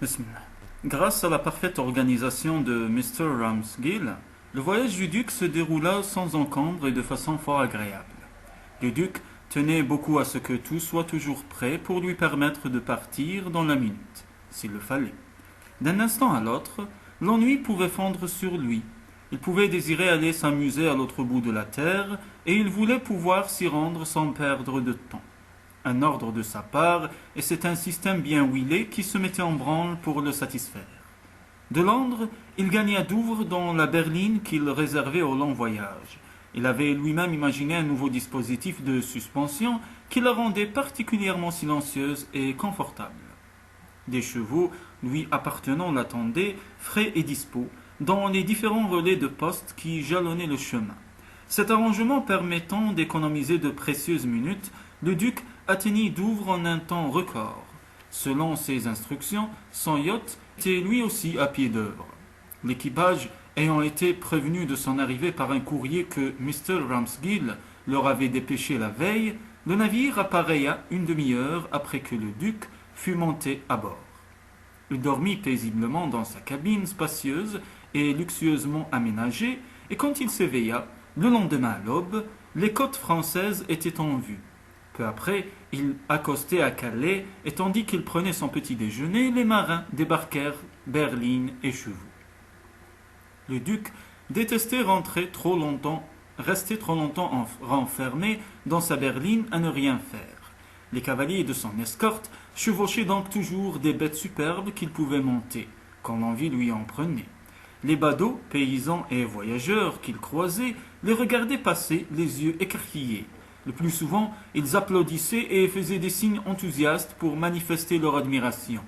Bismillah. Grâce à la parfaite organisation de Mr. Ramsgill, le voyage du duc se déroula sans encombre et de façon fort agréable. Le duc tenait beaucoup à ce que tout soit toujours prêt pour lui permettre de partir dans la minute, s'il le fallait. D'un instant à l'autre, l'ennui pouvait fondre sur lui. Il pouvait désirer aller s'amuser à l'autre bout de la terre, et il voulait pouvoir s'y rendre sans perdre de temps. Un ordre de sa part, et c'est un système bien huilé qui se mettait en branle pour le satisfaire. De Londres, il gagna Douvres dans la berline qu'il réservait au long voyage. Il avait lui-même imaginé un nouveau dispositif de suspension qui la rendait particulièrement silencieuse et confortable. Des chevaux lui appartenant l'attendaient, frais et dispos, dans les différents relais de poste qui jalonnaient le chemin. Cet arrangement permettant d'économiser de précieuses minutes, le duc atteignit Douvres en un temps record. Selon ses instructions, son yacht était lui aussi à pied d'œuvre. L'équipage ayant été prévenu de son arrivée par un courrier que Mr. Ramsgill leur avait dépêché la veille, le navire appareilla une demi-heure après que le duc fut monté à bord. Il dormit paisiblement dans sa cabine spacieuse et luxueusement aménagée, et quand il s'éveilla, le lendemain à l'aube, les côtes françaises étaient en vue. Peu après, il accostait à Calais, et tandis qu'il prenait son petit déjeuner, les marins débarquèrent berlines et chevaux. Le duc détestait rester trop longtemps renfermé dans sa berline à ne rien faire. Les cavaliers de son escorte chevauchaient donc toujours des bêtes superbes qu'ils pouvaient monter, quand l'envie lui en prenait. Les badauds, paysans et voyageurs qu'ils croisaient les regardaient passer les yeux écarquillés. Le plus souvent, ils applaudissaient et faisaient des signes enthousiastes pour manifester leur admiration.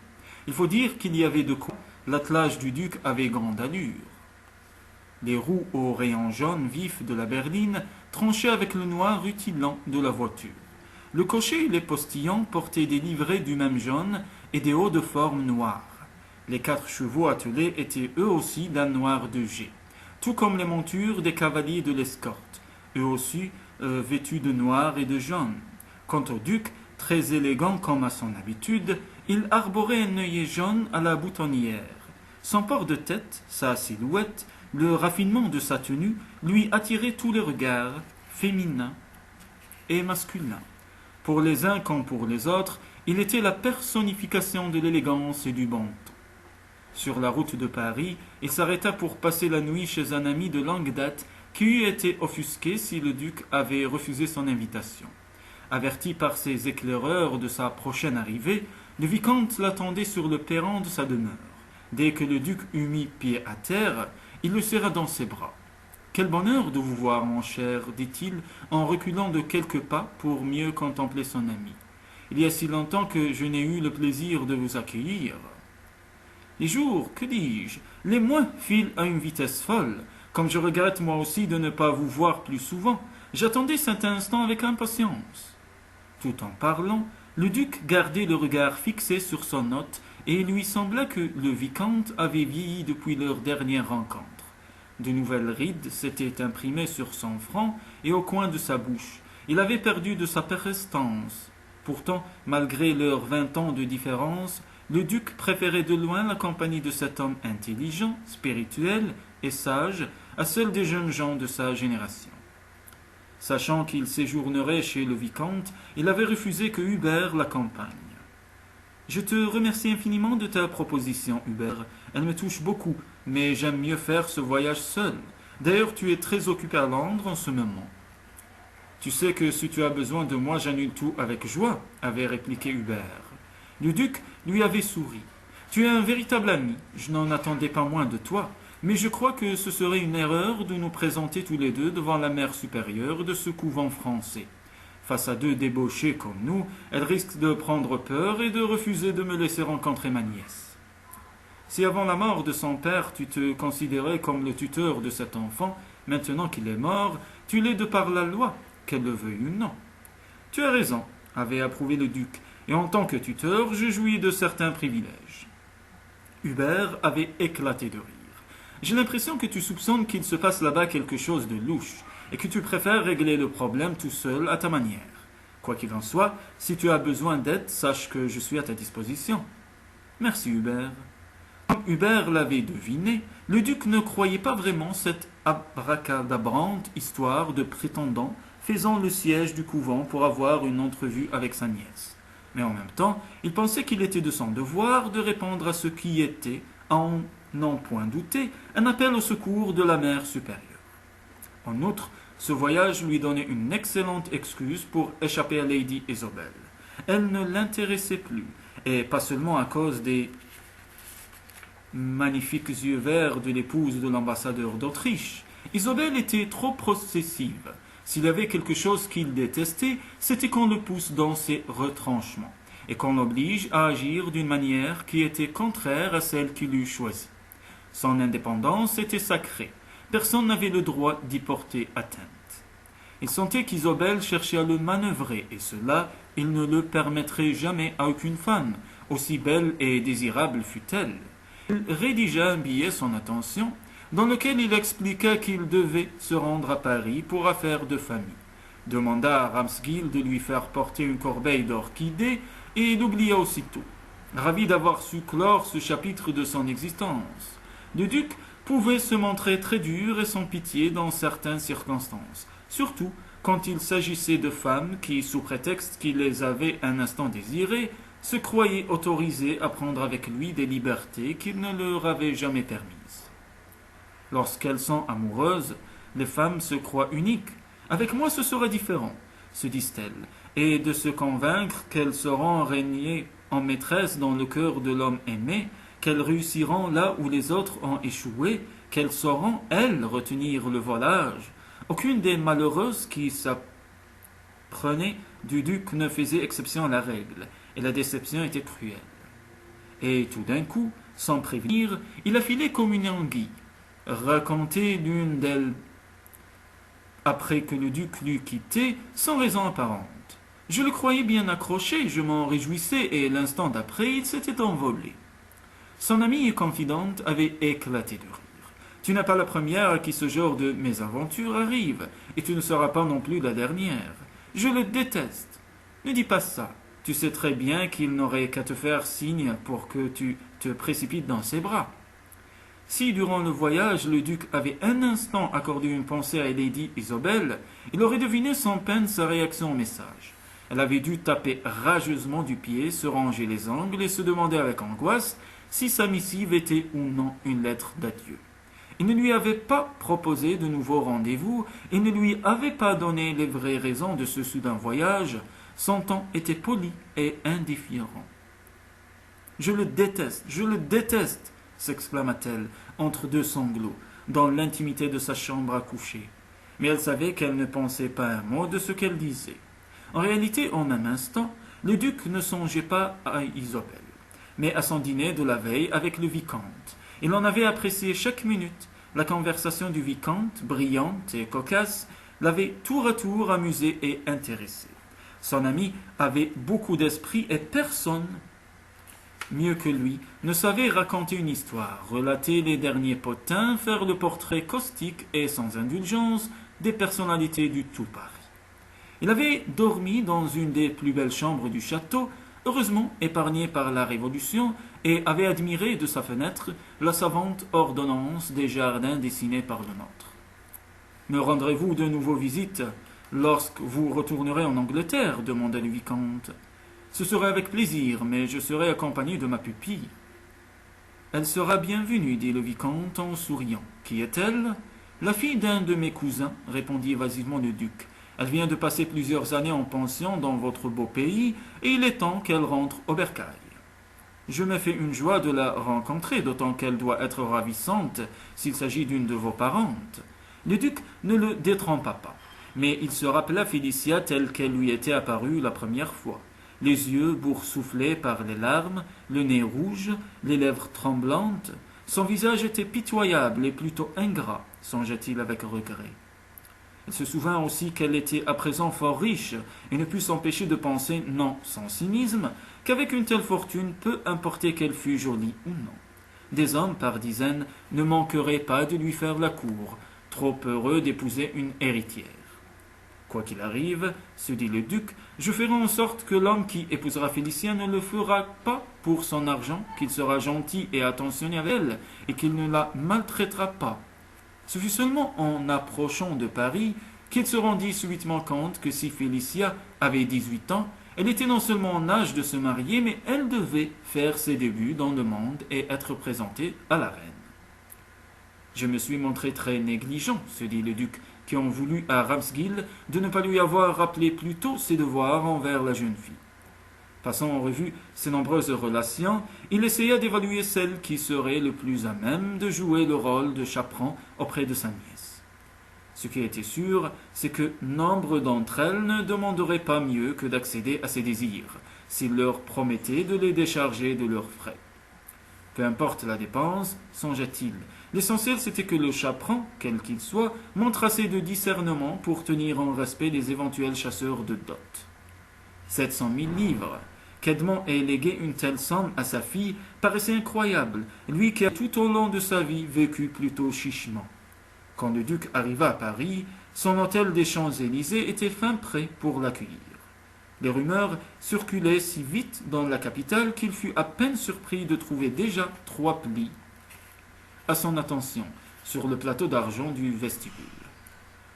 Il faut dire qu'il y avait de quoi. L'attelage du duc avait grande allure. Les roues aux rayons jaunes vifs de la berline tranchaient avec le noir rutilant de la voiture. Le cocher et les postillons portaient des livrées du même jaune et des hauts de forme noire. Les 4 chevaux attelés étaient eux aussi d'un noir de jet, tout comme les montures des cavaliers de l'escorte, eux aussi vêtus de noir et de jaune. Quant au duc, très élégant comme à son habitude, il arborait un œillet jaune à la boutonnière. Son port de tête, sa silhouette, le raffinement de sa tenue lui attiraient tous les regards, féminins et masculins. Pour les uns comme pour les autres, il était la personnification de l'élégance et du bon ton. Sur la route de Paris, il s'arrêta pour passer la nuit chez un ami de longue date qui eût été offusqué si le duc avait refusé son invitation. Averti par ses éclaireurs de sa prochaine arrivée, le vicomte l'attendait sur le perron de sa demeure. Dès que le duc eut mis pied à terre, il le serra dans ses bras. « Quel bonheur de vous voir, mon cher, dit-il, en reculant de quelques pas pour mieux contempler son ami. Il y a si longtemps que je n'ai eu le plaisir de vous accueillir. Les jours, que dis-je, les mois filent à une vitesse folle. Comme je regrette moi aussi de ne pas vous voir plus souvent, j'attendais cet instant avec impatience. » Tout en parlant, le duc gardait le regard fixé sur son hôte, et il lui sembla que le vicomte avait vieilli depuis leur dernière rencontre. De nouvelles rides s'étaient imprimées sur son front et au coin de sa bouche. Il avait perdu de sa prestance. Pourtant, malgré leurs 20 ans de différence, le duc préférait de loin la compagnie de cet homme intelligent, spirituel et sage à celle des jeunes gens de sa génération. Sachant qu'il séjournerait chez le vicomte, il avait refusé que Hubert l'accompagne. « Je te remercie infiniment de ta proposition, Hubert. Elle me touche beaucoup, mais j'aime mieux faire ce voyage seul. D'ailleurs, tu es très occupé à Londres en ce moment. »« Tu sais que si tu as besoin de moi, j'annule tout avec joie, » avait répliqué Hubert. Le duc lui avait souri. « Tu es un véritable ami, je n'en attendais pas moins de toi, mais je crois que ce serait une erreur de nous présenter tous les deux devant la mère supérieure de ce couvent français. Face à 2 débauchés comme nous, elle risque de prendre peur et de refuser de me laisser rencontrer ma nièce. Si avant la mort de son père tu te considérais comme le tuteur de cet enfant, maintenant qu'il est mort, tu l'es de par la loi, qu'elle le veuille ou non. »« Tu as raison, » avait approuvé le duc, et en tant que tuteur, je jouis de certains privilèges. Hubert avait éclaté de rire. « J'ai l'impression que tu soupçonnes qu'il se passe là-bas quelque chose de louche, et que tu préfères régler le problème tout seul à ta manière. Quoi qu'il en soit, si tu as besoin d'aide, sache que je suis à ta disposition. » Merci Hubert. Comme Hubert l'avait deviné, le duc ne croyait pas vraiment cette abracadabrante histoire de prétendant faisant le siège du couvent pour avoir une entrevue avec sa nièce. Mais en même temps, il pensait qu'il était de son devoir de répondre à ce qui était, en n'en point douter, un appel au secours de la mère supérieure. En outre, ce voyage lui donnait une excellente excuse pour échapper à Lady Isobel. Elle ne l'intéressait plus, et pas seulement à cause des magnifiques yeux verts de l'épouse de l'ambassadeur d'Autriche. Isobel était trop possessive. S'il y avait quelque chose qu'il détestait, c'était qu'on le pousse dans ses retranchements, et qu'on l'oblige à agir d'une manière qui était contraire à celle qu'il eût choisie. Son indépendance était sacrée. Personne n'avait le droit d'y porter atteinte. Il sentait qu'Isobel cherchait à le manœuvrer, et cela, il ne le permettrait jamais à aucune femme, aussi belle et désirable fût-elle. Il rédigea un billet son attention, dans lequel il expliqua qu'il devait se rendre à Paris pour affaires de famille, demanda à Ramsgill de lui faire porter une corbeille d'orchidées, et l'oublia aussitôt, ravi d'avoir su clore ce chapitre de son existence. Le duc pouvait se montrer très dur et sans pitié dans certaines circonstances, surtout quand il s'agissait de femmes qui, sous prétexte qu'il les avait un instant désirées, se croyaient autorisées à prendre avec lui des libertés qu'il ne leur avait jamais permises. Lorsqu'elles sont amoureuses, les femmes se croient uniques. Avec moi ce sera différent, se disent-elles, et de se convaincre qu'elles sauront régner en maîtresse dans le cœur de l'homme aimé, qu'elles réussiront là où les autres ont échoué, qu'elles sauront, elles, retenir le volage. Aucune des malheureuses qui s'apprenaient du duc ne faisait exception à la règle, et la déception était cruelle. Et tout d'un coup, sans prévenir, il a filé comme une anguille, raconté l'une d'elles après que le duc l'eut quitté, sans raison apparente. Je le croyais bien accroché, je m'en réjouissais, et l'instant d'après, il s'était envolé. Son amie et confidente avait éclaté de rire. Tu n'es pas la première à qui ce genre de mésaventure arrive, et tu ne seras pas non plus la dernière. Je le déteste. Ne dis pas ça. Tu sais très bien qu'il n'aurait qu'à te faire signe pour que tu te précipites dans ses bras. Si, durant le voyage, le duc avait un instant accordé une pensée à Lady Isobel, il aurait deviné sans peine sa réaction au message. Elle avait dû taper rageusement du pied, se ranger les ongles et se demander avec angoisse si sa missive était ou non une lettre d'adieu. Il ne lui avait pas proposé de nouveaux rendez-vous et ne lui avait pas donné les vraies raisons de ce soudain voyage. Son ton était poli et indifférent. Je le déteste, s'exclama-t-elle entre deux sanglots, dans l'intimité de sa chambre à coucher. Mais elle savait qu'elle ne pensait pas un mot de ce qu'elle disait. En réalité, en même instant, le duc ne songeait pas à Isobel, mais à son dîner de la veille avec le vicomte. Il en avait apprécié chaque minute. La conversation du vicomte, brillante et cocasse, l'avait tour à tour amusé et intéressé. Son ami avait beaucoup d'esprit et personne, mieux que lui, ne savait raconter une histoire, relater les derniers potins, faire le portrait caustique et sans indulgence des personnalités du tout Paris. Il avait dormi dans une des plus belles chambres du château, heureusement épargné par la Révolution, et avait admiré de sa fenêtre la savante ordonnance des jardins dessinée par le nôtre. Me rendrez-vous de nouveau visite lorsque vous retournerez en Angleterre demanda le vicomte. Ce serait avec plaisir, mais je serai accompagné de ma pupille. Elle sera bienvenue, dit le vicomte en souriant. Qui est-elle? La fille d'un de mes cousins, répondit évasivement le duc. Elle vient de passer plusieurs années en pension dans votre beau pays, et il est temps qu'elle rentre au bercail. Je me fais une joie de la rencontrer, d'autant qu'elle doit être ravissante s'il s'agit d'une de vos parentes. Le duc ne le détrompa pas, mais il se rappela Félicia telle qu'elle lui était apparue la première fois. Les yeux boursouflés par les larmes, le nez rouge, les lèvres tremblantes. Son visage était pitoyable et plutôt ingrat, songea-t-il avec regret. Il se souvint aussi qu'elle était à présent fort riche et ne put s'empêcher de penser, non sans cynisme, qu'avec une telle fortune, peu importait qu'elle fût jolie ou non. Des hommes, par dizaines, ne manqueraient pas de lui faire la cour, trop heureux d'épouser une héritière. Quoi qu'il arrive, se dit le duc, je ferai en sorte que l'homme qui épousera Félicia ne le fera pas pour son argent, qu'il sera gentil et attentionné avec elle, et qu'il ne la maltraitera pas. Ce fut seulement en approchant de Paris qu'il se rendit subitement compte que si Félicia avait 18 ans, elle était non seulement en âge de se marier, mais elle devait faire ses débuts dans le monde et être présentée à la reine. Je me suis montré très négligent, se dit le duc, qui en voulut à Ramsgill de ne pas lui avoir rappelé plus tôt ses devoirs envers la jeune fille. Passant en revue ses nombreuses relations, il essaya d'évaluer celle qui serait le plus à même de jouer le rôle de chaperon auprès de sa nièce. Ce qui était sûr, c'est que nombre d'entre elles ne demanderaient pas mieux que d'accéder à ses désirs, s'il leur promettait de les décharger de leurs frais. Peu importe la dépense, songeait-il, l'essentiel c'était que le chaperon, quel qu'il soit, montre assez de discernement pour tenir en respect les éventuels chasseurs de dot. 700 000 livres. Qu'Edmond ait légué une telle somme à sa fille paraissait incroyable, lui qui a tout au long de sa vie vécu plutôt chichement. Quand le duc arriva à Paris, son hôtel des Champs-Élysées était fin prêt pour l'accueillir. Les rumeurs circulaient si vite dans la capitale qu'il fut à peine surpris de trouver déjà 3 plis à son attention sur le plateau d'argent du vestibule.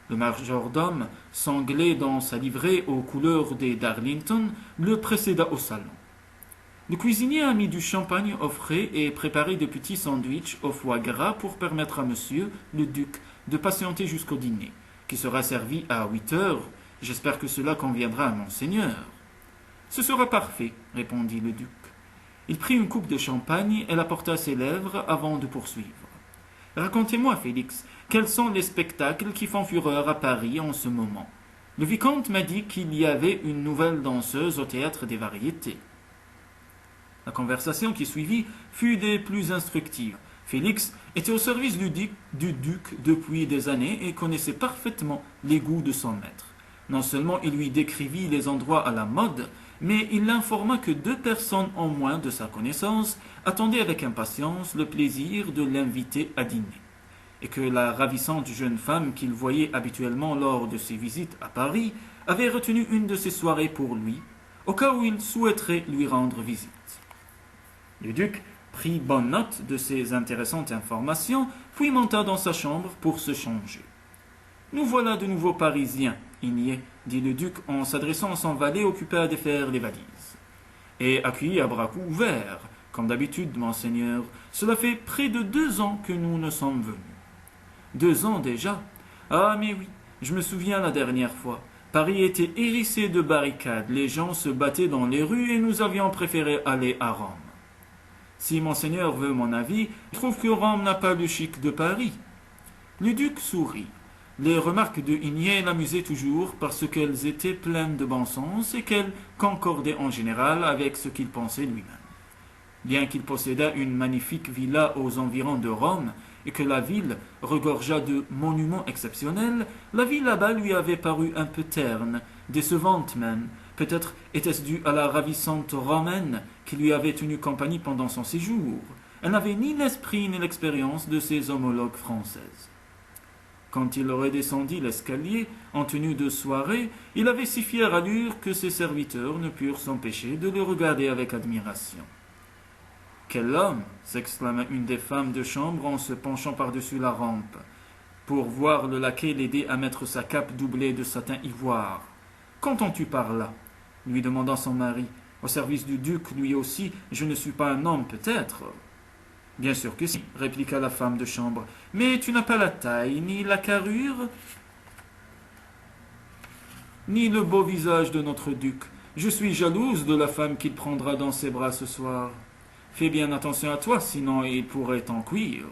Le majordome, sanglé dans sa livrée aux couleurs des Darlington, le précéda au salon. Le cuisinier a mis du champagne au frais et préparé de petits sandwichs au foie gras pour permettre à monsieur, le duc, de patienter jusqu'au dîner, qui sera servi à 8 heures. J'espère que cela conviendra à monseigneur. Ce sera parfait, répondit le duc. Il prit une coupe de champagne et la porta à ses lèvres avant de poursuivre. Racontez-moi, Félix, quels sont les spectacles qui font fureur à Paris en ce moment? Le vicomte m'a dit qu'il y avait une nouvelle danseuse au théâtre des Variétés. La conversation qui suivit fut des plus instructives. Félix était au service du duc depuis des années et connaissait parfaitement les goûts de son maître. Non seulement il lui décrivit les endroits à la mode, mais il l'informa que 2 personnes en moins de sa connaissance attendaient avec impatience le plaisir de l'inviter à dîner, et que la ravissante jeune femme qu'il voyait habituellement lors de ses visites à Paris avait retenu une de ses soirées pour lui, au cas où il souhaiterait lui rendre visite. Le duc prit bonne note de ces intéressantes informations, puis monta dans sa chambre pour se changer. « Nous voilà de nouveau Parisiens, Igné, dit le duc en s'adressant à son valet occupé à défaire les valises. Et accueilli à bras ouverts, comme d'habitude, monseigneur, cela fait près de 2 ans que nous ne sommes venus. 2 ans déjà? Ah, mais oui, je me souviens la dernière fois. Paris était hérissé de barricades, les gens se battaient dans les rues et nous avions préféré aller à Rome. Si monseigneur veut mon avis, je trouve que Rome n'a pas le chic de Paris. Le duc sourit. Les remarques de Igné l'amusaient toujours parce qu'elles étaient pleines de bon sens et qu'elles concordaient en général avec ce qu'il pensait lui-même. Bien qu'il possédât une magnifique villa aux environs de Rome et que la ville regorgeât de monuments exceptionnels, la vie là-bas lui avait paru un peu terne, décevante même. Peut-être était-ce dû à la ravissante romaine qui lui avait tenu compagnie pendant son séjour. Elle n'avait ni l'esprit ni l'expérience de ses homologues françaises. Quand il redescendit l'escalier, en tenue de soirée, il avait si fière allure que ses serviteurs ne purent s'empêcher de le regarder avec admiration. « Quel homme !» s'exclama une des femmes de chambre en se penchant par-dessus la rampe, pour voir le laquais l'aider à mettre sa cape doublée de satin ivoire. « Qu'entends-tu par là ?» lui demanda son mari. « Au service du duc, lui aussi, je ne suis pas un homme, peut-être ?» « Bien sûr que si, répliqua la femme de chambre, mais tu n'as pas la taille, ni la carrure, ni le beau visage de notre duc. Je suis jalouse de la femme qu'il prendra dans ses bras ce soir. Fais bien attention à toi, sinon il pourrait t'en cuire. »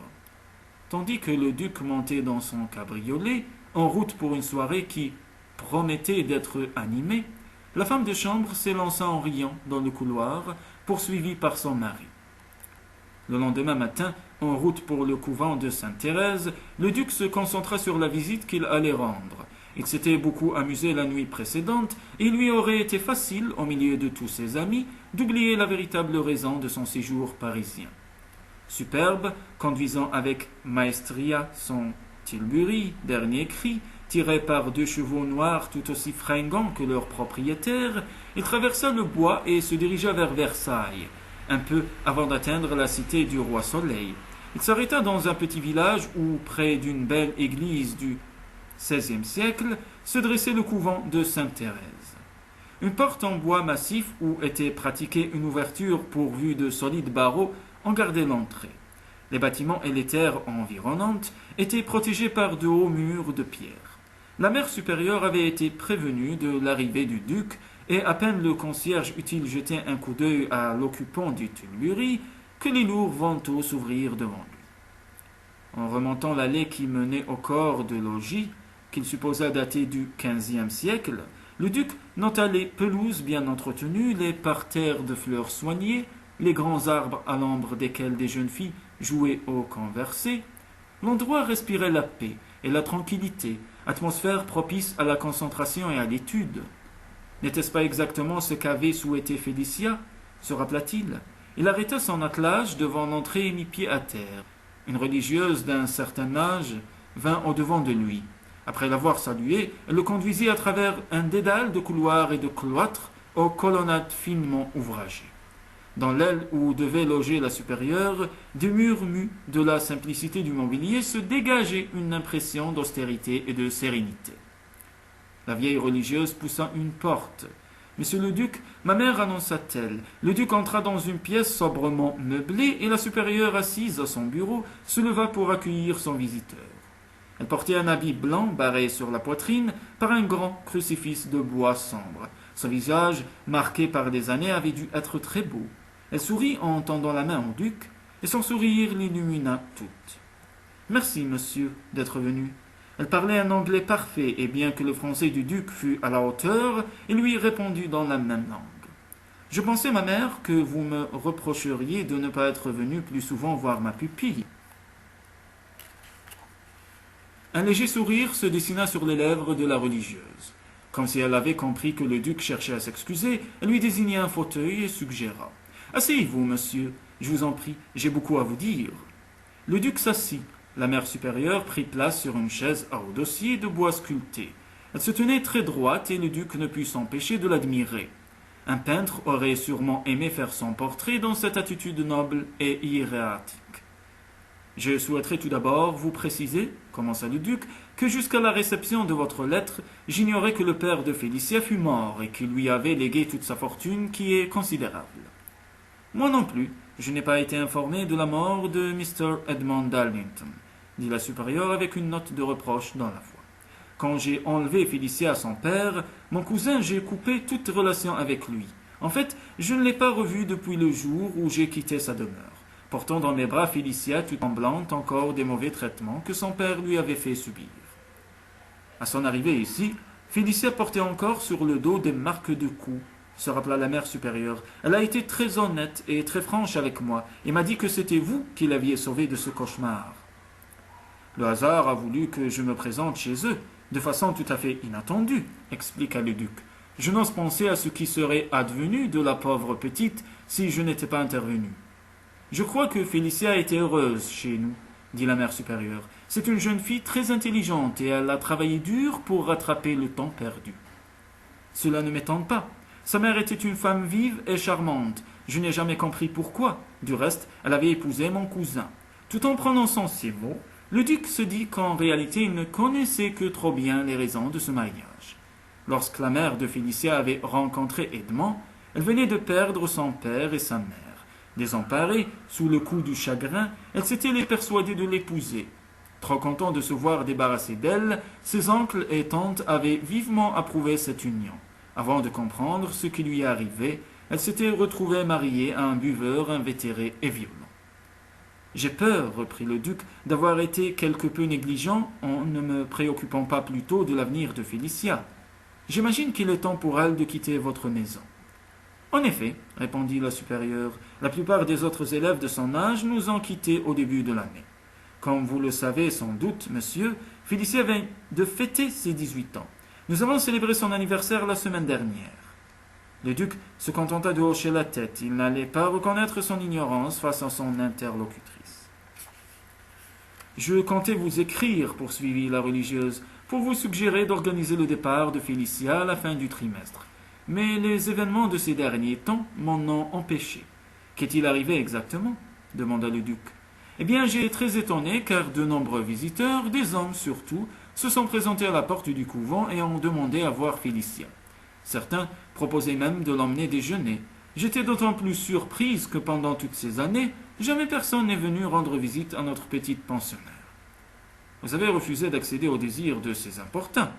Tandis que le duc montait dans son cabriolet, en route pour une soirée qui promettait d'être animée, la femme de chambre s'élança en riant dans le couloir, poursuivie par son mari. Le lendemain matin, en route pour le couvent de Sainte-Thérèse, le duc se concentra sur la visite qu'il allait rendre. Il s'était beaucoup amusé la nuit précédente, et il lui aurait été facile, au milieu de tous ses amis, d'oublier la véritable raison de son séjour parisien. Superbe, conduisant avec maestria son tilbury, dernier cri, tiré par 2 chevaux noirs tout aussi fringants que leur propriétaire, il traversa le bois et se dirigea vers Versailles, un peu avant d'atteindre la cité du roi Soleil. Il s'arrêta dans un petit village où, près d'une belle église du XVIe siècle, se dressait le couvent de Sainte-Thérèse. Une porte en bois massif où était pratiquée une ouverture pourvue de solides barreaux en gardait l'entrée. Les bâtiments et les terres environnantes étaient protégés par de hauts murs de pierre. La mère supérieure avait été prévenue de l'arrivée du duc, et à peine le concierge eut-il jeté un coup d'œil à l'occupant du Tuileries que les lourds vantaux s'ouvrirent devant lui. En remontant l'allée qui menait au corps de logis, qu'il supposa dater du XVe siècle, le duc nota les pelouses bien entretenues, les parterres de fleurs soignées, les grands arbres à l'ombre desquels des jeunes filles jouaient au conversé. L'endroit respirait la paix et la tranquillité, atmosphère propice à la concentration et à l'étude. N'était-ce pas exactement ce qu'avait souhaité Félicia, se rappela-t-il? Il arrêta son attelage devant l'entrée et mit pied à terre. Une religieuse d'un certain âge vint au-devant de lui. Après l'avoir salué, elle le conduisit à travers un dédale de couloirs et de cloîtres aux colonnades finement ouvragées. Dans l'aile où devait loger la supérieure, des murs mus de la simplicité du mobilier se dégageait une impression d'austérité et de sérénité. La vieille religieuse poussa une porte. « Monsieur le duc, ma mère, annonça-t-elle. » Le duc entra dans une pièce sobrement meublée et la supérieure, assise à son bureau, se leva pour accueillir son visiteur. Elle portait un habit blanc barré sur la poitrine par un grand crucifix de bois sombre. Son visage, marqué par des années, avait dû être très beau. Elle sourit en tendant la main au duc, et son sourire l'illumina toute. « Merci, monsieur, d'être venu. » Elle parlait un anglais parfait, et bien que le français du duc fût à la hauteur, il lui répondit dans la même langue. « Je pensais, ma mère, que vous me reprocheriez de ne pas être venu plus souvent voir ma pupille. » Un léger sourire se dessina sur les lèvres de la religieuse. Comme si elle avait compris que le duc cherchait à s'excuser, elle lui désigna un fauteuil et suggéra. « Asseyez-vous, monsieur, je vous en prie, j'ai beaucoup à vous dire. » Le duc s'assit. La mère supérieure prit place sur une chaise à haut dossier de bois sculpté. Elle se tenait très droite et le duc ne put s'empêcher de l'admirer. Un peintre aurait sûrement aimé faire son portrait dans cette attitude noble et hiératique. « Je souhaiterais tout d'abord vous préciser, commença le duc, que jusqu'à la réception de votre lettre, j'ignorais que le père de Félicia fût mort et qu'il lui avait légué toute sa fortune qui est considérable. Moi non plus, je n'ai pas été informé de la mort de Mr. Edmond Darlington, dit la supérieure avec une note de reproche dans la voix. Quand j'ai enlevé Félicia à son père, mon cousin, j'ai coupé toute relation avec lui. En fait, je ne l'ai pas revu depuis le jour où j'ai quitté sa demeure, portant dans mes bras Félicia tout tremblante encore des mauvais traitements que son père lui avait fait subir. À son arrivée ici, Félicia portait encore sur le dos des marques de coups, se rappela la mère supérieure. Elle a été très honnête et très franche avec moi et m'a dit que c'était vous qui l'aviez sauvée de ce cauchemar. Le hasard a voulu que je me présente chez eux, de façon tout à fait inattendue, expliqua le duc. Je n'ose penser à ce qui serait advenu de la pauvre petite si je n'étais pas intervenu. Je crois que Félicia a été heureuse chez nous, dit la mère supérieure. C'est une jeune fille très intelligente et elle a travaillé dur pour rattraper le temps perdu. Cela ne m'étonne pas. Sa mère était une femme vive et charmante. Je n'ai jamais compris pourquoi. Du reste, elle avait épousé mon cousin. Tout en prononçant ces mots, le duc se dit qu'en réalité il ne connaissait que trop bien les raisons de ce mariage. Lorsque la mère de Félicia avait rencontré Edmond, elle venait de perdre son père et sa mère. Désemparée, sous le coup du chagrin, elle s'était persuadée de l'épouser. Trop content de se voir débarrassé d'elle, ses oncles et tantes avaient vivement approuvé cette union. Avant de comprendre ce qui lui arrivait, elle s'était retrouvée mariée à un buveur invétéré et violent. « J'ai peur, reprit le duc, d'avoir été quelque peu négligent en ne me préoccupant pas plus tôt de l'avenir de Félicia. J'imagine qu'il est temps pour elle de quitter votre maison. » « En effet, répondit la supérieure, la plupart des autres élèves de son âge nous ont quittés au début de l'année. Comme vous le savez sans doute, monsieur, Félicia vient de fêter ses 18 ans. Nous avons célébré son anniversaire la semaine dernière. » Le duc se contenta de hocher la tête. Il n'allait pas reconnaître son ignorance face à son interlocutrice. « Je comptais vous écrire, poursuivit la religieuse, pour vous suggérer d'organiser le départ de Félicia à la fin du trimestre. Mais les événements de ces derniers temps m'en ont empêché. Qu'est-il arrivé exactement demanda le duc. Eh bien, j'ai été très étonné car de nombreux visiteurs, des hommes surtout, se sont présentés à la porte du couvent et ont demandé à voir Félicia. Certains proposaient même de l'emmener déjeuner. J'étais d'autant plus surprise que pendant toutes ces années, jamais personne n'est venu rendre visite à notre petite pensionnaire. Vous avez refusé d'accéder aux désirs de ces importuns.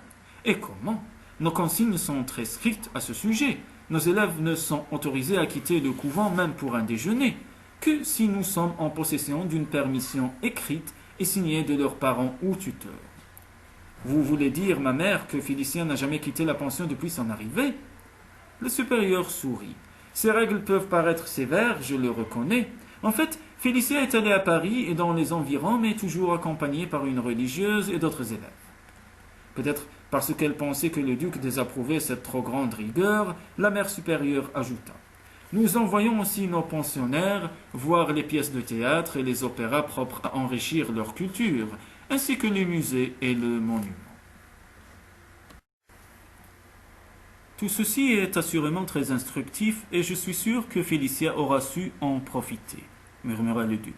Et comment? Nos consignes sont très strictes à ce sujet. Nos élèves ne sont autorisés à quitter le couvent même pour un déjeuner que si nous sommes en possession d'une permission écrite et signée de leurs parents ou tuteurs. Vous voulez dire, ma mère, que Félicien n'a jamais quitté la pension depuis son arrivée? Le supérieur sourit. Ces règles peuvent paraître sévères, je le reconnais. En fait, Félicia est allée à Paris et dans les environs, mais toujours accompagnée par une religieuse et d'autres élèves. Peut-être parce qu'elle pensait que le duc désapprouvait cette trop grande rigueur, la mère supérieure ajouta. Nous envoyons aussi nos pensionnaires voir les pièces de théâtre et les opéras propres à enrichir leur culture, ainsi que les musées et le monument. Tout ceci est assurément très instructif et je suis sûr que Félicia aura su en profiter, murmura le duc.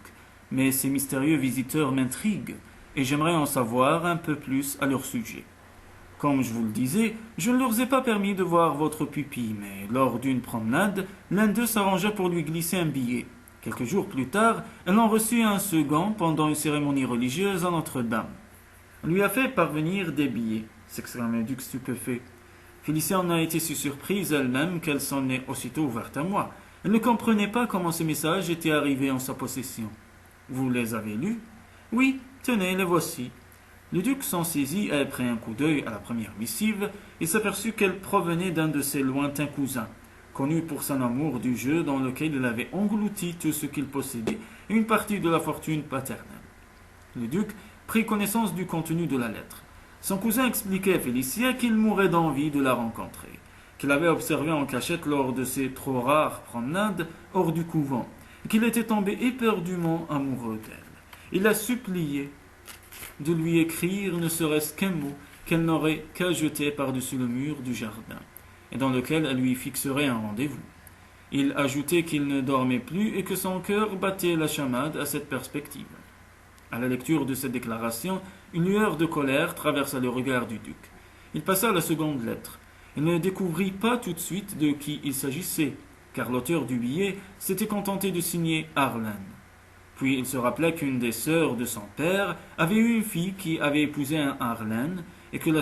Mais ces mystérieux visiteurs m'intriguent et j'aimerais en savoir un peu plus à leur sujet. Comme je vous le disais, je ne leur ai pas permis de voir votre pupille, mais lors d'une promenade, l'un d'eux s'arrangea pour lui glisser un billet. Quelques jours plus tard, elle en reçut un second pendant une cérémonie religieuse à Notre-Dame. On lui a fait parvenir des billets, s'exclama le duc stupéfait. Félicia en a été si surprise elle-même qu'elle s'en est aussitôt ouverte à moi. Elle ne comprenait pas comment ces messages étaient arrivés en sa possession. Vous les avez lus? Oui, tenez, les voici. Le duc s'en saisit et prit un coup d'œil à la première missive et s'aperçut qu'elle provenait d'un de ses lointains cousins, connu pour son amour du jeu dans lequel il avait englouti tout ce qu'il possédait et une partie de la fortune paternelle. Le duc prit connaissance du contenu de la lettre. Son cousin expliquait à Félicia qu'il mourait d'envie de la rencontrer, qu'il avait observé en cachette lors de ses trop rares promenades hors du couvent, et qu'il était tombé éperdument amoureux d'elle. Il la suppliait de lui écrire ne serait-ce qu'un mot qu'elle n'aurait qu'à jeter par-dessus le mur du jardin, et dans lequel elle lui fixerait un rendez-vous. Il ajoutait qu'il ne dormait plus et que son cœur battait la chamade à cette perspective. À la lecture de cette déclaration, une lueur de colère traversa le regard du duc. Il passa à la seconde lettre. Il ne découvrit pas tout de suite de qui il s'agissait, car l'auteur du billet s'était contenté de signer Harlan. Puis il se rappela qu'une des sœurs de son père avait eu une fille qui avait épousé un Harlan et que la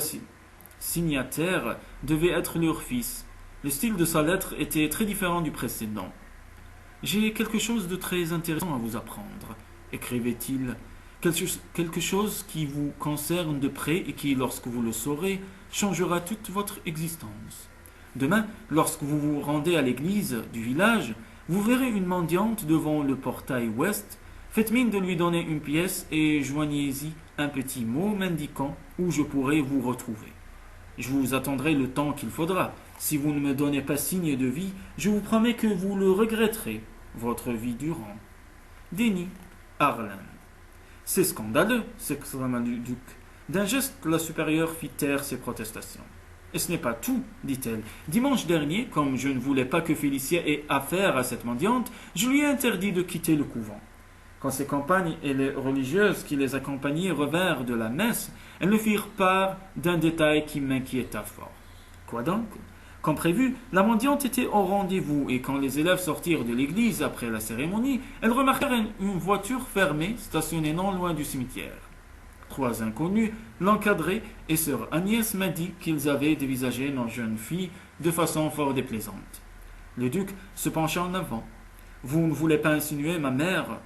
signataire devait être leur fils. Le style de sa lettre était très différent du précédent. « J'ai quelque chose de très intéressant à vous apprendre, » écrivait-il. « Quelque chose qui vous concerne de près et qui, lorsque vous le saurez, changera toute votre existence. Demain, lorsque vous vous rendez à l'église du village, vous verrez une mendiante devant le portail ouest. Faites mine de lui donner une pièce et joignez-y un petit mot m'indiquant où je pourrai vous retrouver. Je vous attendrai le temps qu'il faudra. Si vous ne me donnez pas signe de vie, je vous promets que vous le regretterez, votre vie durant. Denny Harlan. C'est scandaleux, s'exclama le duc. D'un geste, la supérieure fit taire ses protestations. Et ce n'est pas tout, dit-elle. Dimanche dernier, comme je ne voulais pas que Félicia ait affaire à cette mendiante, je lui ai interdit de quitter le couvent. Quand ses compagnes et les religieuses qui les accompagnaient revinrent de la messe, elles me firent part d'un détail qui m'inquiéta fort. Quoi donc? Comme prévu, la mendiante était au rendez-vous et quand les élèves sortirent de l'église après la cérémonie, elles remarquèrent une voiture fermée stationnée non loin du cimetière. 3 inconnus l'encadraient et sœur Agnès m'a dit qu'ils avaient dévisagé nos jeunes filles de façon fort déplaisante. Le duc se pencha en avant. « Vous ne voulez pas insinuer ma mère ?»«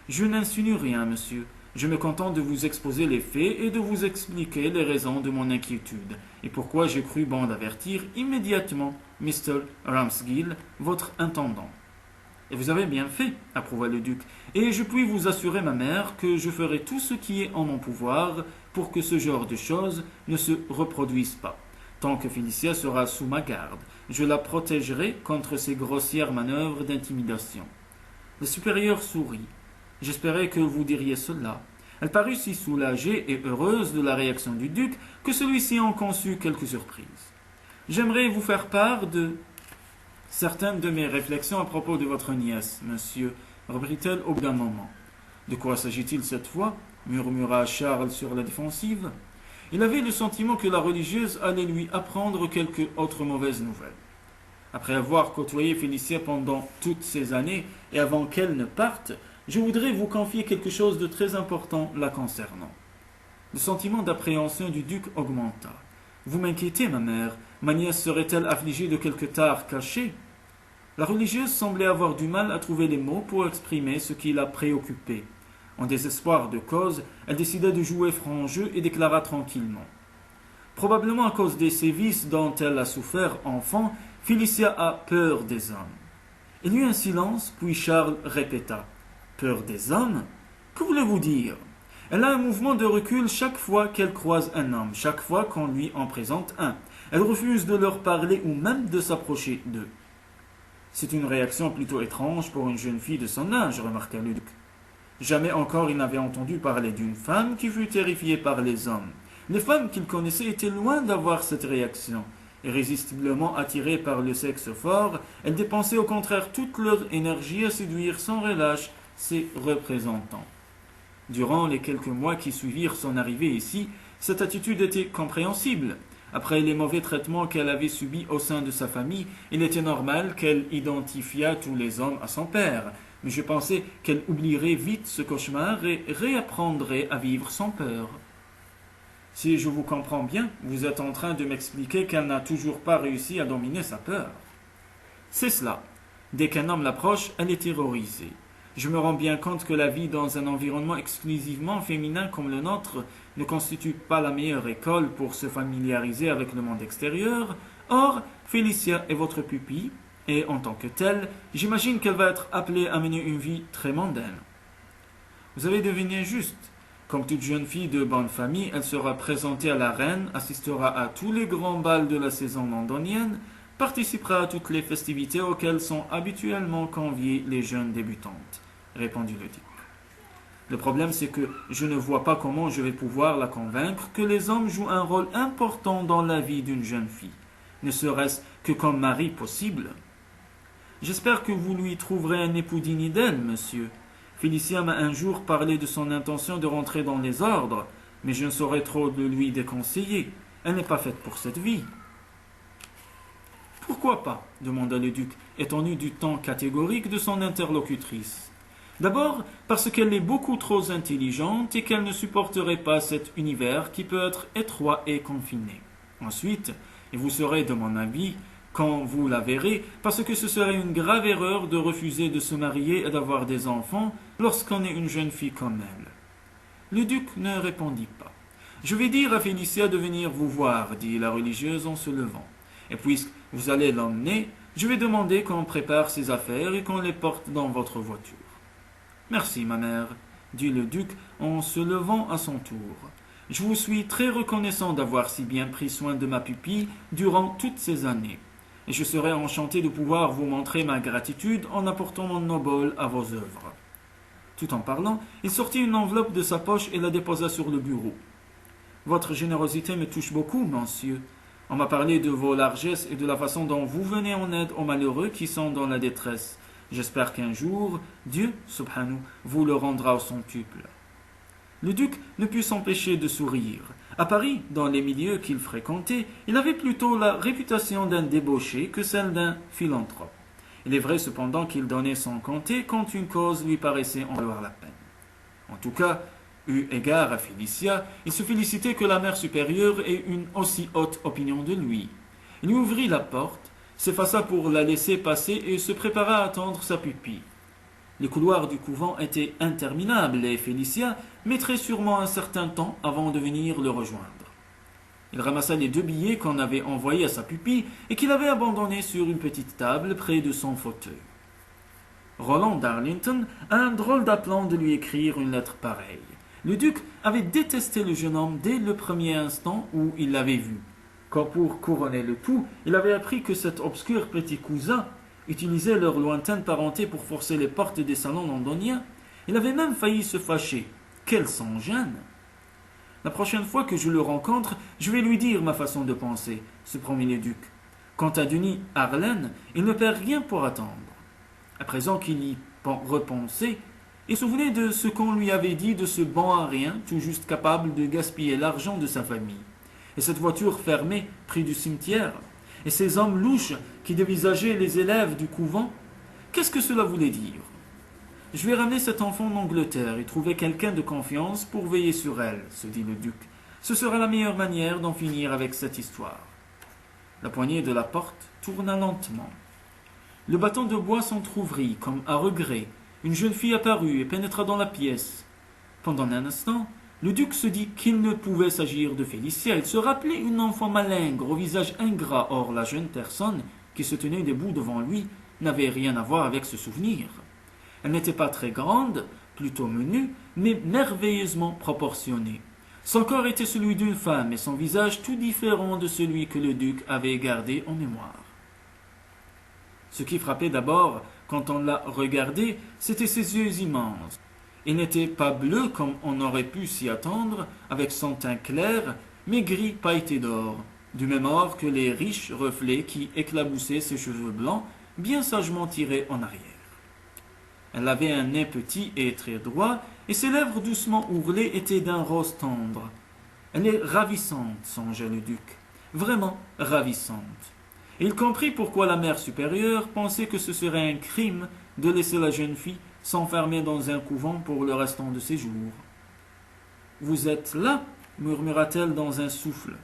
Je n'insinue rien, monsieur. Je me contente de vous exposer les faits et de vous expliquer les raisons de mon inquiétude, et pourquoi j'ai cru bon d'avertir immédiatement Mr. Ramsgill, votre intendant. » « Et vous avez bien fait, » approuva le duc, « et je puis vous assurer, ma mère, que je ferai tout ce qui est en mon pouvoir pour que ce genre de choses ne se reproduise pas. Tant que Félicia sera sous ma garde, je la protégerai contre ces grossières manœuvres d'intimidation. » Le supérieur sourit. « J'espérais que vous diriez cela. Elle parut si soulagée et heureuse de la réaction du duc que celui-ci en conçut quelques surprises. J'aimerais vous faire part de certaines de mes réflexions à propos de votre nièce, monsieur, reprit-elle au bout d'un moment. De quoi s'agit-il cette fois murmura Charles sur la défensive. Il avait le sentiment que la religieuse allait lui apprendre quelque autre mauvaise nouvelle. Après avoir côtoyé Félicia pendant toutes ces années et avant qu'elle ne parte, je voudrais vous confier quelque chose de très important la concernant. Le sentiment d'appréhension du duc augmenta. Vous m'inquiétez, ma mère. Ma nièce serait-elle affligée de quelque tare caché? La religieuse semblait avoir du mal à trouver les mots pour exprimer ce qui la préoccupait. En désespoir de cause, elle décida de jouer franc jeu et déclara tranquillement. Probablement à cause des sévices dont elle a souffert enfant, Félicia a peur des hommes. Il y eut un silence, puis Charles répéta. Peur des hommes? Que voulez-vous dire? Elle a un mouvement de recul chaque fois qu'elle croise un homme, chaque fois qu'on lui en présente un. Elle refuse de leur parler ou même de s'approcher d'eux. C'est une réaction plutôt étrange pour une jeune fille de son âge, remarqua le duc. Jamais encore il n'avait entendu parler d'une femme qui fut terrifiée par les hommes. Les femmes qu'il connaissait étaient loin d'avoir cette réaction. Irrésistiblement attirées par le sexe fort, elles dépensaient au contraire toute leur énergie à séduire sans relâche ses représentants. Durant les quelques mois qui suivirent son arrivée ici, cette attitude était compréhensible. Après les mauvais traitements qu'elle avait subis au sein de sa famille, il était normal qu'elle identifiât tous les hommes à son père. Mais je pensais qu'elle oublierait vite ce cauchemar et réapprendrait à vivre sans peur. Si je vous comprends bien, vous êtes en train de m'expliquer qu'elle n'a toujours pas réussi à dominer sa peur. C'est cela. Dès qu'un homme l'approche, elle est terrorisée. Je me rends bien compte que la vie dans un environnement exclusivement féminin comme le nôtre ne constitue pas la meilleure école pour se familiariser avec le monde extérieur. Or, Félicia est votre pupille, et en tant que telle, j'imagine qu'elle va être appelée à mener une vie très mondaine. Vous avez deviné juste. Comme toute jeune fille de bonne famille, elle sera présentée à la reine, assistera à tous les grands bals de la saison londonienne, participera à toutes les festivités auxquelles sont habituellement conviées les jeunes débutantes, répondit le duc. Le problème, c'est que je ne vois pas comment je vais pouvoir la convaincre que les hommes jouent un rôle important dans la vie d'une jeune fille, ne serait-ce que comme mari possible. J'espère que vous lui trouverez un époux digne d'elle, monsieur. Félicia m'a un jour parlé de son intention de rentrer dans les ordres, mais je ne saurais trop le lui déconseiller. Elle n'est pas faite pour cette vie. Pourquoi pas? Demanda le duc, étonné du ton catégorique de son interlocutrice. D'abord, parce qu'elle est beaucoup trop intelligente et qu'elle ne supporterait pas cet univers qui peut être étroit et confiné. Ensuite, et vous serez de mon avis, quand vous la verrez, parce que ce serait une grave erreur de refuser de se marier et d'avoir des enfants lorsqu'on est une jeune fille comme elle. Le duc ne répondit pas. Je vais dire à Félicia de venir vous voir, dit la religieuse en se levant. Et puisque vous allez l'emmener, je vais demander qu'on prépare ses affaires et qu'on les porte dans votre voiture. Merci, ma mère, dit le duc en se levant à son tour. Je vous suis très reconnaissant d'avoir si bien pris soin de ma pupille durant toutes ces années. Et je serai enchanté de pouvoir vous montrer ma gratitude en apportant mon obole à vos œuvres. Tout en parlant, il sortit une enveloppe de sa poche et la déposa sur le bureau. Votre générosité me touche beaucoup, monsieur. On m'a parlé de vos largesses et de la façon dont vous venez en aide aux malheureux qui sont dans la détresse. J'espère qu'un jour, Dieu, subhanahu, vous le rendra au centuple. Le duc ne put s'empêcher de sourire. À Paris, dans les milieux qu'il fréquentait, il avait plutôt la réputation d'un débauché que celle d'un philanthrope. Il est vrai cependant qu'il donnait sans compter quand une cause lui paraissait en valoir la peine. En tout cas, eu égard à Félicia, il se félicitait que la mère supérieure ait une aussi haute opinion de lui. Il lui ouvrit la porte, s'effaça pour la laisser passer et se prépara à attendre sa pupille. Les couloirs du couvent étaient interminables et Félicia mettrait sûrement un certain temps avant de venir le rejoindre. Il ramassa les 2 billets qu'on avait envoyés à sa pupille et qu'il avait abandonnés sur une petite table près de son fauteuil. Roland Darlington a un drôle d'aplomb de lui écrire une lettre pareille. Le duc avait détesté le jeune homme dès le premier instant où il l'avait vu. Quand pour couronner le tout, il avait appris que cet obscur petit cousin utilisait leur lointaine parenté pour forcer les portes des salons londoniens, il avait même failli se fâcher, qu'elle s'en gêne. La prochaine fois que je le rencontre, je vais lui dire ma façon de penser, se promit le duc. Quant à Denis Harlen, il ne perd rien pour attendre. À présent qu'il y repensait, il se souvenait de ce qu'on lui avait dit de ce banc à rien, tout juste capable de gaspiller l'argent de sa famille. Et cette voiture fermée près du cimetière, et ces hommes louches qui dévisageaient les élèves du couvent, qu'est-ce que cela voulait dire? Je vais ramener cet enfant d'Angleterre et trouver quelqu'un de confiance pour veiller sur elle, se dit le duc. Ce sera la meilleure manière d'en finir avec cette histoire. La poignée de la porte tourna lentement. Le bâton de bois s'entr'ouvrit, comme à regret. Une jeune fille apparut et pénétra dans la pièce. Pendant un instant, le duc se dit qu'il ne pouvait s'agir de Félicia. Il se rappelait une enfant malingre, au visage ingrat. Or, la jeune personne qui se tenait debout devant lui n'avait rien à voir avec ce souvenir. Elle n'était pas très grande, plutôt menue, mais merveilleusement proportionnée. Son corps était celui d'une femme et son visage tout différent de celui que le duc avait gardé en mémoire. Ce qui frappait d'abord, quand on la regardait, c'étaient ses yeux immenses. Ils n'étaient pas bleus comme on aurait pu s'y attendre, avec son teint clair, mais gris pailleté d'or, du même or que les riches reflets qui éclaboussaient ses cheveux blancs, bien sagement tirés en arrière. Elle avait un nez petit et très droit, et ses lèvres doucement ourlées étaient d'un rose tendre. Elle est ravissante, songeait le duc, vraiment ravissante. Et il comprit pourquoi la mère supérieure pensait que ce serait un crime de laisser la jeune fille s'enfermer dans un couvent pour le restant de ses jours. « Vous êtes là » murmura-t-elle dans un souffle.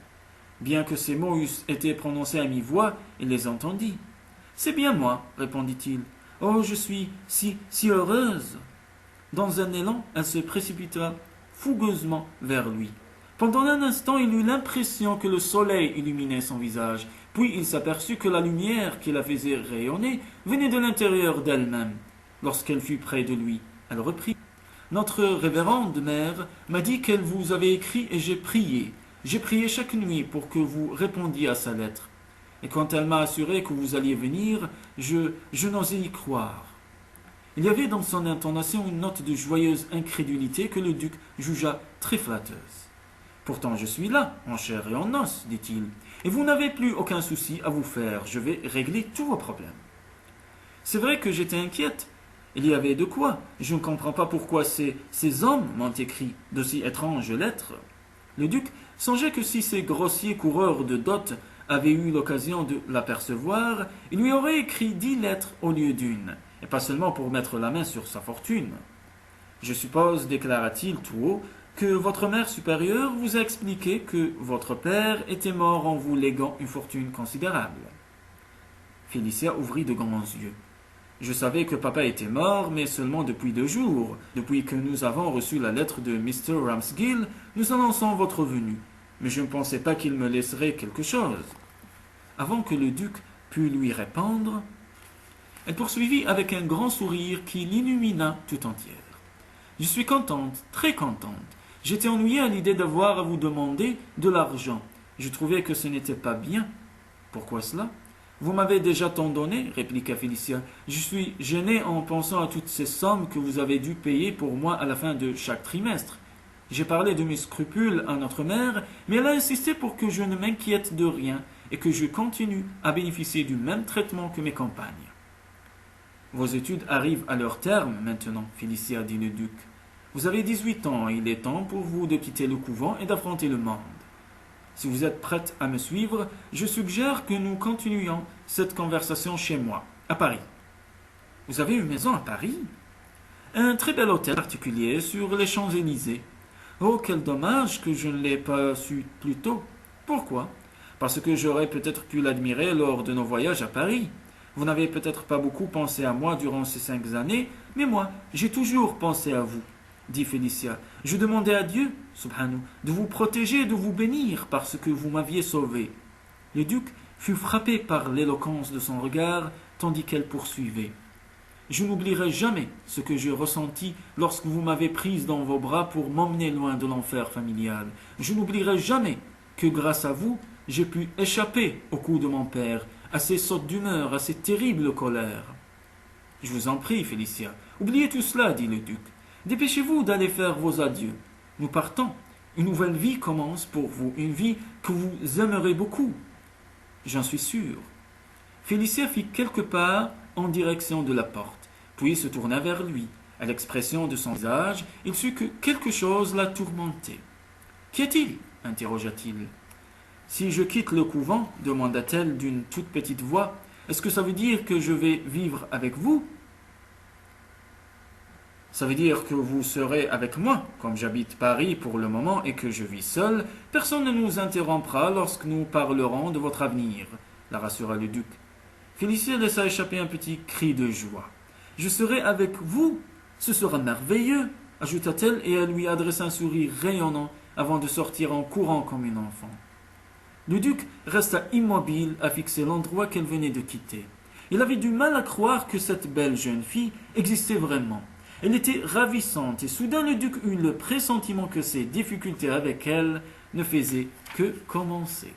Bien que ces mots eussent été prononcés à mi-voix, il les entendit. « C'est bien moi, répondit-il. Oh, je suis si heureuse !» Dans un élan, elle se précipita fougueusement vers lui. Pendant un instant, il eut l'impression que le soleil illuminait son visage, puis il s'aperçut que la lumière qui la faisait rayonner venait de l'intérieur d'elle-même. Lorsqu'elle fut près de lui, elle reprit. « Notre révérende mère m'a dit qu'elle vous avait écrit et j'ai prié. J'ai prié chaque nuit pour que vous répondiez à sa lettre. Et quand elle m'a assuré que vous alliez venir, je n'osais y croire. » Il y avait dans son intonation une note de joyeuse incrédulité que le duc jugea très flatteuse. « Pourtant je suis là, en chair et en os, dit-il, et vous n'avez plus aucun souci à vous faire, je vais régler tous vos problèmes. » C'est vrai que j'étais inquiète. Il y avait de quoi. Je ne comprends pas pourquoi ces hommes m'ont écrit de si étranges lettres. Le duc songeait que si ces grossiers coureurs de dot avaient eu l'occasion de l'apercevoir, il lui aurait écrit 10 lettres au lieu d'une, et pas seulement pour mettre la main sur sa fortune. « Je suppose, déclara-t-il tout haut, que votre mère supérieure vous a expliqué que votre père était mort en vous léguant une fortune considérable. » Félicia ouvrit de grands yeux. « Je savais que papa était mort, mais seulement depuis 2 jours. Depuis que nous avons reçu la lettre de Mr. Ramsgill, nous annonçons votre venue. Mais je ne pensais pas qu'il me laisserait quelque chose. » Avant que le duc pût lui répondre, elle poursuivit avec un grand sourire qui l'illumina tout entière. « Je suis contente, très contente. J'étais ennuyée à l'idée d'avoir à vous demander de l'argent. Je trouvais que ce n'était pas bien. »« Pourquoi cela ? » ?»« Vous m'avez déjà tant donné, répliqua Félicia. Je suis gênée en pensant à toutes ces sommes que vous avez dû payer pour moi à la fin de chaque trimestre. J'ai parlé de mes scrupules à notre mère, mais elle a insisté pour que je ne m'inquiète de rien et que je continue à bénéficier du même traitement que mes compagnes. Vos études arrivent à leur terme maintenant, Félicia, dit le duc. Vous avez 18 ans et il est temps pour vous de quitter le couvent et d'affronter le monde. Si vous êtes prête à me suivre, je suggère que nous continuions cette conversation chez moi, à Paris. Vous avez une maison à Paris ? Un très bel hôtel particulier sur les Champs-Élysées. Oh, quel dommage que je ne l'ai pas su plus tôt. Pourquoi ? Parce que j'aurais peut-être pu l'admirer lors de nos voyages à Paris. Vous n'avez peut-être pas beaucoup pensé à moi durant ces 5 années, mais moi, j'ai toujours pensé à vous, dit Félicia. Je demandais à Dieu, subhanahu, de vous protéger et de vous bénir parce que vous m'aviez sauvé. Le duc fut frappé par l'éloquence de son regard, tandis qu'elle poursuivait. Je n'oublierai jamais ce que j'ai ressenti lorsque vous m'avez prise dans vos bras pour m'emmener loin de l'enfer familial. Je n'oublierai jamais que grâce à vous, j'ai pu échapper au coup de mon père, à ses sautes d'humeur, à ses terribles colères. Je vous en prie, Félicia, oubliez tout cela, dit le duc. Dépêchez-vous d'aller faire vos adieux. Nous partons. Une nouvelle vie commence pour vous, une vie que vous aimerez beaucoup. J'en suis sûr. Félicia fit quelques pas en direction de la porte, puis se tourna vers lui. À l'expression de son visage, il sut que quelque chose la tourmentait. « Qu'y a-t-il » interrogea-t-il. « Si je quitte le couvent, demanda-t-elle d'une toute petite voix, est-ce que ça veut dire que je vais vivre avec vous ? Ça veut dire que vous serez avec moi, comme j'habite Paris pour le moment et que je vis seul, personne ne nous interrompra lorsque nous parlerons de votre avenir, la rassura le duc. Félicia laissa échapper un petit cri de joie. Je serai avec vous, ce sera merveilleux, ajouta-t-elle et elle lui adressa un sourire rayonnant avant de sortir en courant comme une enfant. Le duc resta immobile à fixer l'endroit qu'elle venait de quitter. Il avait du mal à croire que cette belle jeune fille existait vraiment. Elle était ravissante et soudain le duc eut le pressentiment que ses difficultés avec elle ne faisaient que commencer.